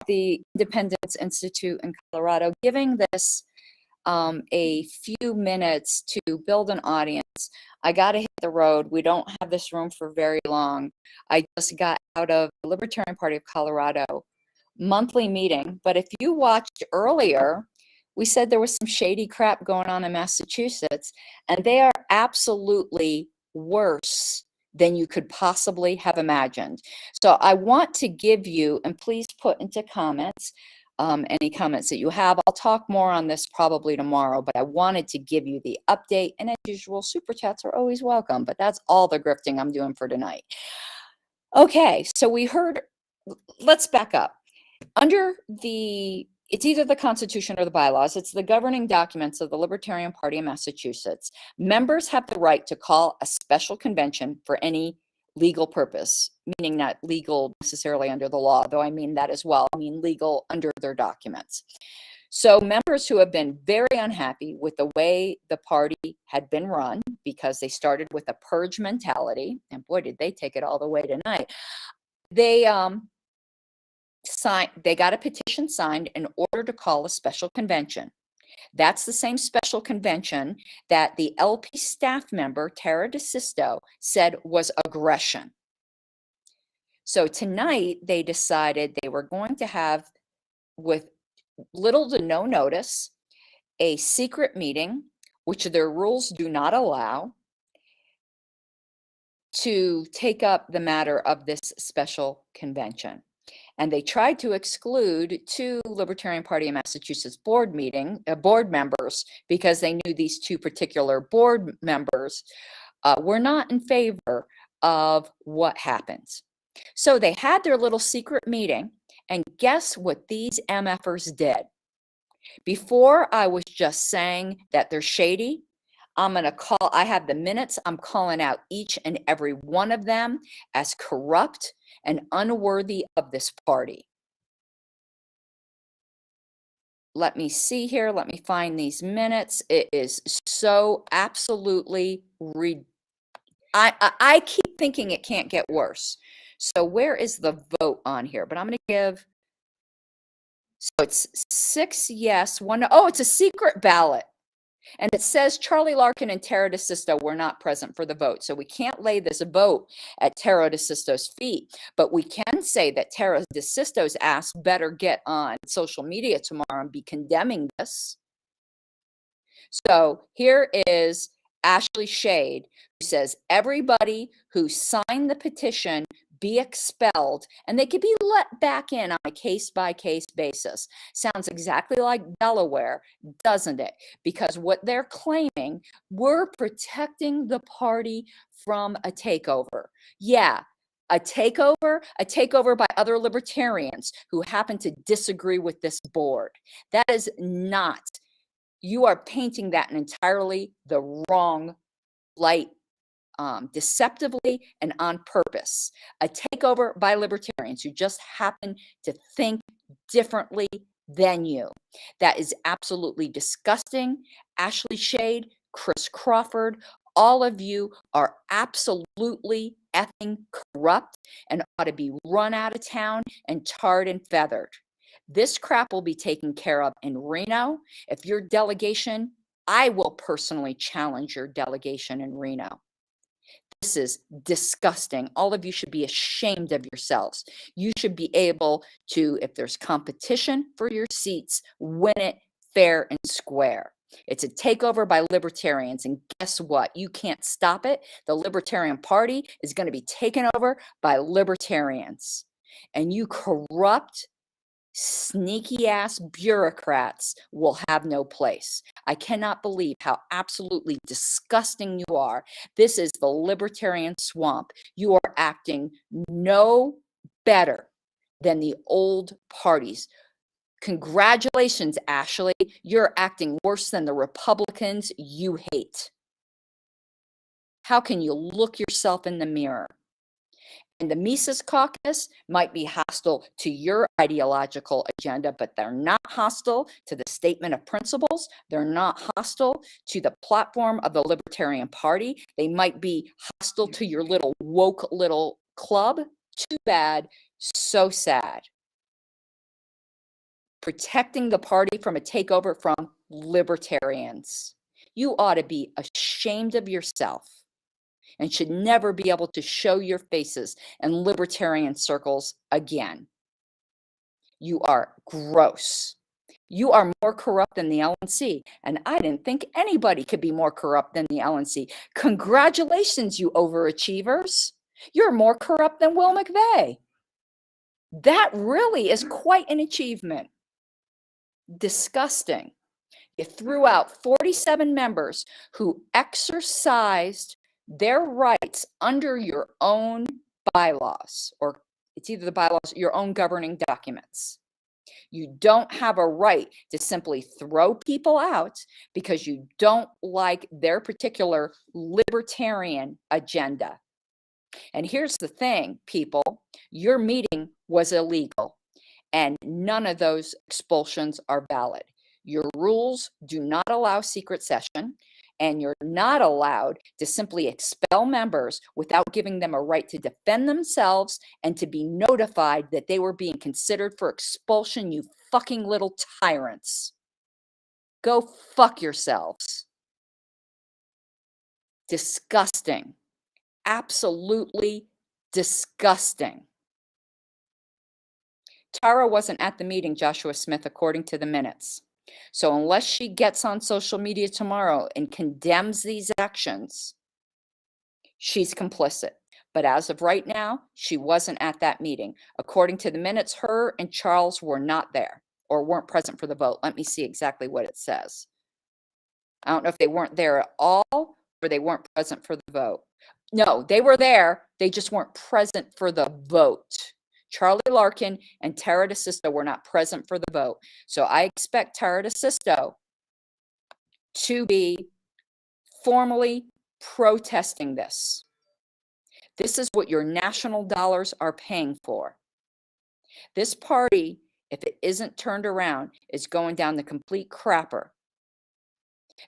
the Independence Institute in Colorado, giving this a few minutes to build an audience. I got to hit the road. We don't have this room for very long. I just got out of the Libertarian Party of Colorado monthly meeting. But if you watched earlier, we said there was some shady crap going on in Massachusetts, and they are absolutely worse than you could possibly have imagined. So I want to give you, and please put into comments any comments that you have. I'll talk more on this probably tomorrow, but I wanted to give you the update. And as usual, super chats are always welcome, but that's all the grifting I'm doing for tonight. Okay, so we heard, let's back up. Under it's either the Constitution or the bylaws. It's the governing documents of the Libertarian Party of Massachusetts. Members have the right to call a special convention for any legal purpose, meaning not legal necessarily under the law, though I mean that as well. I mean legal under their documents. So members who have been very unhappy with the way the party had been run, because they started with a purge mentality, and boy, did they take it all the way tonight. They got a petition signed in order to call a special convention. That's the same special convention that the LP staff member, Tara DeSisto, said was aggression. So tonight they decided they were going to have, with little to no notice, a secret meeting, which their rules do not allow, to take up the matter of this special convention. And they tried to exclude 2 Libertarian Party of Massachusetts board members, because they knew these 2 particular board members were not in favor of what happens. So they had their little secret meeting, and guess what these MFers did? Before I was just saying that they're shady, I have the minutes, I'm calling out each and every one of them as corrupt and unworthy of this party. Let me see here. Let me find these minutes. It is so absolutely I keep thinking it can't get worse. So where is the vote on here? But I'm going to give, so it's 6 yes, 1 no. Oh, it's a secret ballot. And it says Charlie Larkin and Tara DeSisto were not present for the vote. So we can't lay this vote at Tara DeSisto's feet. But we can say that Tara DeSisto's ass better get on social media tomorrow and be condemning this. So here is Ashley Shade, who says everybody who signed the petition be expelled, and they could be let back in on a case-by-case basis. Sounds exactly like Delaware, doesn't it? Because what they're claiming, we're protecting the party from a takeover. Yeah, a takeover by other libertarians who happen to disagree with this board. That is not, you are painting that in entirely the wrong light, deceptively and on purpose. A takeover by libertarians who just happen to think differently than you. That is absolutely disgusting. Ashley Shade, Chris Crawford, all of you are absolutely effing corrupt and ought to be run out of town and tarred and feathered. This crap will be taken care of in Reno. If your delegation, I will personally challenge your delegation in Reno. This is disgusting. All of you should be ashamed of yourselves. You should be able to, if there's competition for your seats, win it fair and square. It's a takeover by libertarians, and guess what? You can't stop it. The Libertarian Party is going to be taken over by libertarians. And you corrupt, sneaky ass bureaucrats will have no place. I cannot believe how absolutely disgusting you are. This is the libertarian swamp. You are acting no better than the old parties. Congratulations, Ashley. You're acting worse than the Republicans you hate. How can you look yourself in the mirror? And the Mises Caucus might be hostile to your ideological agenda, but they're not hostile to the statement of principles. They're not hostile to the platform of the Libertarian Party. They might be hostile to your little woke little club. Too bad, so sad. protecting the party from a takeover from libertarians. You ought to be ashamed of yourself and should never be able to show your faces in libertarian circles again. You are gross. You are more corrupt than the LNC, and I didn't think anybody could be more corrupt than the LNC. Congratulations, you overachievers. You're more corrupt than Will McVeigh. That really is quite an achievement. Disgusting. You threw out 47 members who exercised their rights under your own bylaws, or it's either the bylaws, your own governing documents. You don't have a right to simply throw people out because you don't like their particular libertarian agenda. And here's the thing, people, your meeting was illegal, and none of those expulsions are valid. Your rules do not allow secret session, and you're not allowed to simply expel members without giving them a right to defend themselves and to be notified that they were being considered for expulsion, you fucking little tyrants. Go fuck yourselves. Disgusting. Absolutely disgusting. Tara wasn't at the meeting, Joshua Smith, according to the minutes. So unless she gets on social media tomorrow and condemns these actions, she's complicit. But as of right now, she wasn't at that meeting. According to the minutes, her and Charles were not there or weren't present for the vote. Let me see exactly what it says. I don't know if they weren't there at all or they weren't present for the vote. No, they were there. They just weren't present for the vote. Charlie Larkin and Tara DeSisto were not present for the vote. So I expect Tara DeSisto to be formally protesting this. This is what your national dollars are paying for. This party, if it isn't turned around, is going down the complete crapper.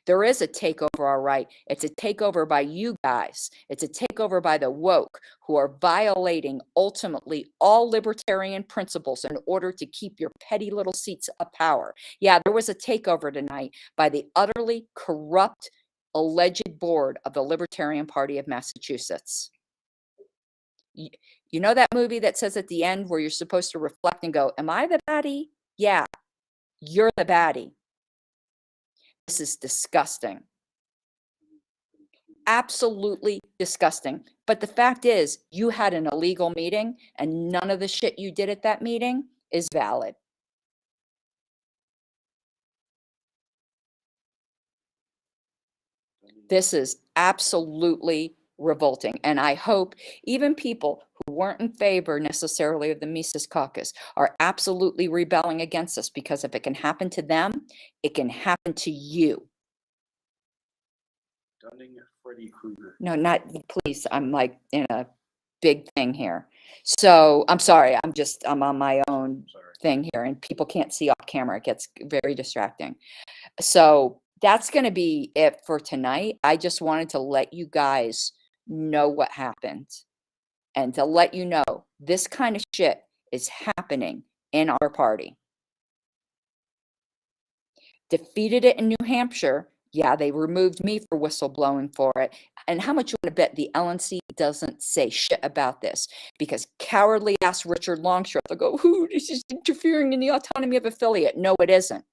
There is a takeover, all right. It's a takeover by you guys. It's a takeover by the woke who are violating ultimately all libertarian principles in order to keep your petty little seats of power. Yeah, there was a takeover tonight by the utterly corrupt, alleged board of the Libertarian Party of Massachusetts. You know that movie that says at the end where you're supposed to reflect and go, am I the baddie? Yeah, you're the baddie. This is disgusting. Absolutely disgusting. But the fact is, you had an illegal meeting and none of the shit you did at that meeting is valid. This is absolutely revolting. And I hope even people who weren't in favor necessarily of the Mises Caucus are absolutely rebelling against us, because if it can happen to them, it can happen to you. Freddy Krueger. No, not please. I'm like in a big thing here. So I'm sorry. I'm on my own thing here and people can't see off camera. It gets very distracting. So that's going to be it for tonight. I just wanted to let you guys know what happened and to let you know this kind of shit is happening in our party. Defeated it in New Hampshire. Yeah, they removed me for whistleblowing for it. And how much you want to bet the LNC doesn't say shit about this? Because cowardly ass Richard Longstreth will go, ooh, this is interfering in the autonomy of affiliate. No, it isn't.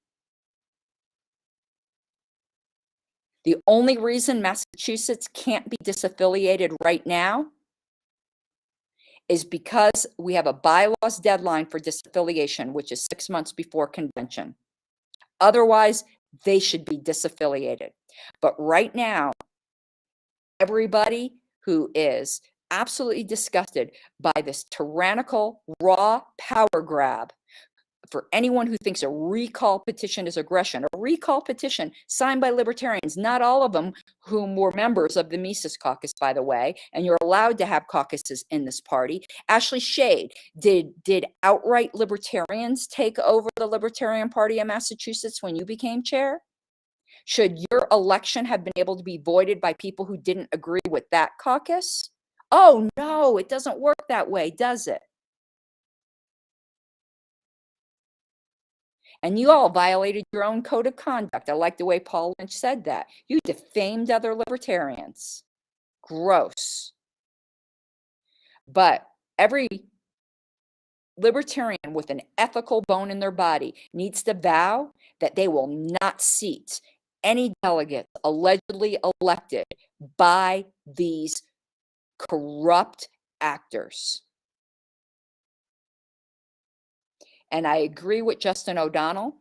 The only reason Massachusetts can't be disaffiliated right now is because we have a bylaws deadline for disaffiliation, which is 6 months before convention. Otherwise, they should be disaffiliated. But right now, everybody who is absolutely disgusted by this tyrannical, raw power grab, for anyone who thinks a recall petition is aggression, a recall petition signed by libertarians, not all of them whom were members of the Mises Caucus, by the way, and you're allowed to have caucuses in this party. Ashley Shade, did outright libertarians take over the Libertarian Party of Massachusetts when you became chair? Should your election have been able to be voided by people who didn't agree with that caucus? Oh, no, it doesn't work that way, does it? And you all violated your own code of conduct. I like the way Paul Lynch said that. You defamed other libertarians. Gross. But every libertarian with an ethical bone in their body needs to vow that they will not seat any delegates allegedly elected by these corrupt actors. And I agree with Justin O'Donnell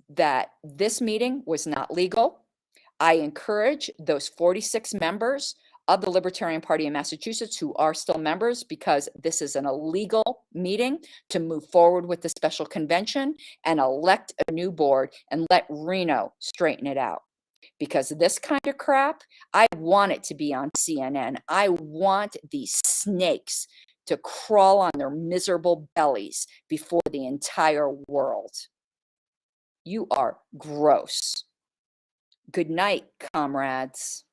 that this meeting was not legal. I encourage those 46 members of the Libertarian Party in Massachusetts who are still members, because this is an illegal meeting, to move forward with the special convention and elect a new board and let Reno straighten it out. Because this kind of crap, I want it to be on CNN. I want these snakes to crawl on their miserable bellies before the entire world. You are gross. Good night, comrades.